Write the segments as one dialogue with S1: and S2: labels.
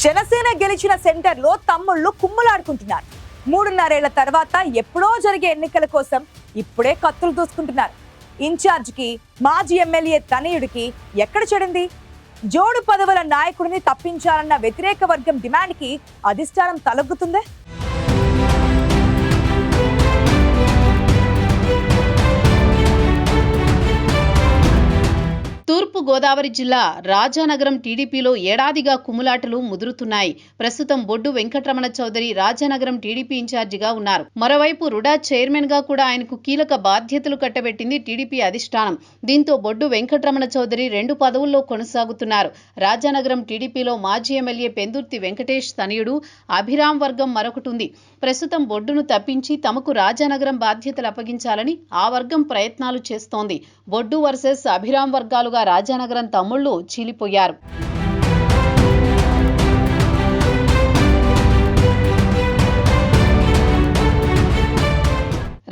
S1: జనసేన గెలిచిన సెంటర్లో తమ్ముళ్ళు కుమ్ములాడుకుంటున్నారు. 3.5 ఏళ్ల తర్వాత ఎప్పుడో జరిగే ఎన్నికల కోసం ఇప్పుడే కత్తులు దూసుకుంటున్నారు. ఇన్ఛార్జికి మాజీ ఎమ్మెల్యే తనయుడికి ఎక్కడ చెడింది? జోడు పదవుల నాయకుడిని తప్పించాలన్న వ్యతిరేక వర్గం డిమాండ్కి అధిష్టానం తలొగ్గుతుందే.
S2: తూర్పు గోదావరి జిల్లా రాజానగరం టీడీపీలో ఏడాదిగా కుమ్ములాటలు ముదురుతున్నాయి. ప్రస్తుతం బొడ్డు వెంకటరమణ చౌదరి రాజానగరం టీడీపీ ఇన్ఛార్జిగా ఉన్నారు. మరోవైపు రుడా చైర్మన్ గా కూడా ఆయనకు కీలక బాధ్యతలు కట్టబెట్టింది టీడీపీ అధిష్టానం. దీంతో బొడ్డు వెంకటరమణ చౌదరి 2 పదవుల్లో కొనసాగుతున్నారు. రాజానగరం టీడీపీలో మాజీ ఎమ్మెల్యే పెందుర్తి వెంకటేష్ తనయుడు అభిరామ్ వర్గం మరొకటి ఉంది. ప్రస్తుతం బొడ్డును తప్పించి తమకు రాజానగరం బాధ్యతలు అప్పగించాలని ఆ వర్గం ప్రయత్నాలు చేస్తోంది. బొడ్డు వర్సెస్ అభిరామ్ వర్గాలుగా రాజానగరం తమ్ముళ్లు చీలిపోయారు.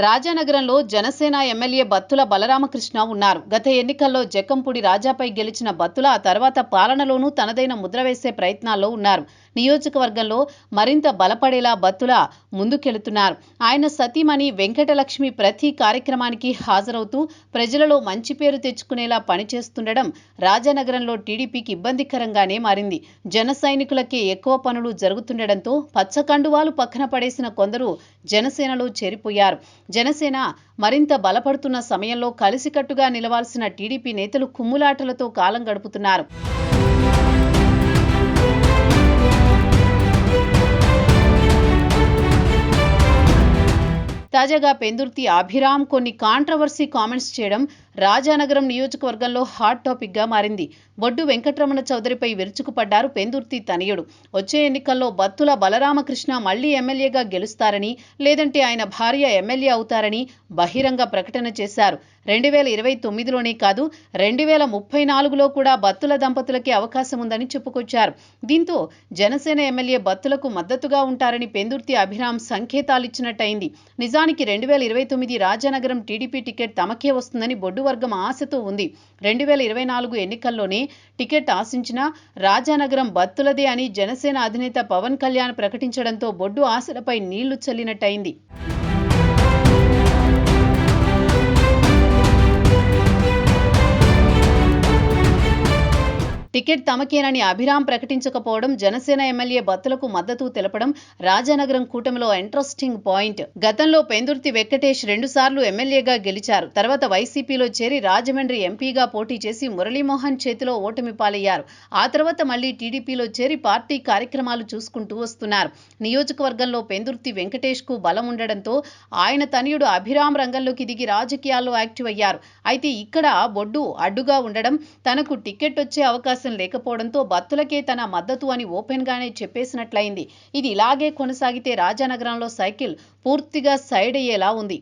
S2: రాజానగరంలో జనసేన ఎమ్మెల్యే బత్తుల బలరామకృష్ణ ఉన్నారు. గత ఎన్నికల్లో జక్కంపూడి రాజాపై గెలిచిన బత్తుల ఆ తర్వాత పాలనలోనూ తనదైన ముద్ర వేసే ప్రయత్నాల్లో ఉన్నారు. నియోజకవర్గంలో మరింత బలపడేలా బత్తుల ముందుకెళుతున్నారు. ఆయన సతీమణి వెంకటలక్ష్మి ప్రతి కార్యక్రమానికి హాజరవుతూ ప్రజలలో మంచి పేరు తెచ్చుకునేలా పనిచేస్తుండడం రాజానగరంలో టీడీపీకి ఇబ్బందికరంగానే మారింది. జన సైనికులకే ఎక్కువ పనులు జరుగుతుండటంతో పచ్చకండువాలు పక్కన పడేసిన కొందరు జనసేనలో చేరిపోయారు. జనసేన మరింత బలపడుతున్న సమయంలో కలిసికట్టుగా నిలవాల్సిన టీడీపీ నేతలు కుమ్ములాటలతో కాలం గడుపుతున్నారు. తాజాగా పెందుర్తి అభిరామ్ కొన్ని కాంట్రవర్సీ కామెంట్స్ చేయడం రాజానగరం నియోజకవర్గంలో హాట్ టాపిక్ గా మారింది. బొడ్డు వెంకటరమణ చౌదరిపై విరుచుకుపడ్డారు పెందుర్తి తనయుడు. వచ్చే ఎన్నికల్లో బత్తుల బలరామకృష్ణ మళ్లీ ఎమ్మెల్యేగా గెలుస్తారని, లేదంటే ఆయన భార్య ఎమ్మెల్యే అవుతారని బహిరంగ ప్రకటన చేశారు. 2029లోనే కాదు 2034లో కూడా బత్తుల దంపతులకే అవకాశం ఉందని చెప్పుకొచ్చారు. దీంతో జనసేన ఎమ్మెల్యే బత్తులకు మద్దతుగా ఉంటారని పెందుర్తి అభిరామ్ సంకేతాలిచ్చినట్టయింది. నిజానికి 2029 రాజానగరం టీడీపీ టికెట్ తమకే వస్తుందని బొడ్డు వర్గం ఆశతో ఉంది. 2024 ఎన్నికల్లోనే టికెట్ ఆశించిన రాజానగరం బత్తులదే అని జనసేన అధినేత పవన్ కళ్యాణ్ ప్రకటించడంతో బొడ్డు ఆశలపై నీళ్లు చల్లినట్టయింది. టికెట్ తమకేనని అభిరామ్ ప్రకటించకపోవడం, జనసేన ఎమ్మెల్యే బత్తులకు మద్దతు తెలపడం రాజానగరం కూటమిలో ఇంట్రెస్టింగ్ పాయింట్. గతంలో పెందుర్తి వెంకటేష్ 2 సార్లు ఎమ్మెల్యేగా గెలిచారు. తర్వాత వైసీపీలో చేరి రాజమండ్రి ఎంపీగా పోటీ చేసి మురళీమోహన్ చేతిలో ఓటమి పాలయ్యారు. ఆ తర్వాత మళ్లీ టీడీపీలో చేరి పార్టీ కార్యక్రమాలు చూసుకుంటూ వస్తున్నారు. నియోజకవర్గంలో పెందుర్తి వెంకటేష్ కు బలం ఉండడంతో ఆయన తనయుడు అభిరామ్ రంగంలోకి దిగి రాజకీయాల్లో యాక్టివ్ అయ్యారు. అయితే ఇక్కడ బొడ్డు అడ్డుగా ఉండడం, తనకు టికెట్ వచ్చే అవకాశం లేకపోవడంతో బత్తులకే తన మద్దతు అని ఓపెన్ గానే చెప్పేసినట్లయింది. ఇది ఇలాగే కొనసాగితే రాజానగరంలో సైకిల్ పూర్తిగా సైడ్ అయ్యేలా ఉంది.